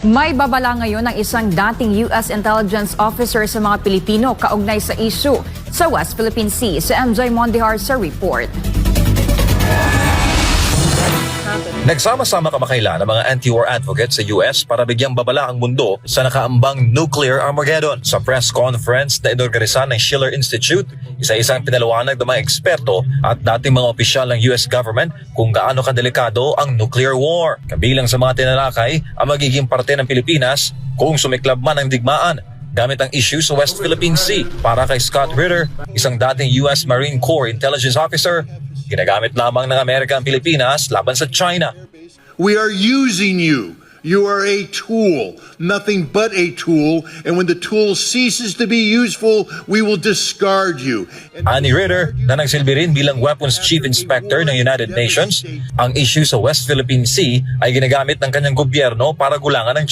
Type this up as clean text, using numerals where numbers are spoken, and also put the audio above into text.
May babala ngayon ng isang dating U.S. intelligence officer sa mga Pilipino kaugnay sa issue sa West Philippine Sea. Si MJ Mondihar sa report. Nagsama-sama kamakailan ang mga anti-war advocates sa US para bigyang babala ang mundo sa nakaambang nuclear Armageddon. Sa press conference na inorganisa ng Schiller Institute, isa-isang pinaliwanag ng mga eksperto at dating mga opisyal ng US government kung gaano kadelikado ang nuclear war. Kabilang sa mga tinalakay ang magiging parte ng Pilipinas kung sumiklab man ang digmaan gamit ang issue sa West Philippine Sea. Para kay Scott Ritter, isang dating US Marine Corps intelligence officer, ginagamit lamang ng Amerika ang Pilipinas laban sa China. We are using you. You are a tool, nothing but a tool. And when the tool ceases to be useful, we will discard you. Ani Ritter, na nagsilbi rin bilang Weapons Chief Inspector ng United Nations, ang issue sa West Philippine Sea ay ginagamit ng kanyang gobyerno para gulangan ng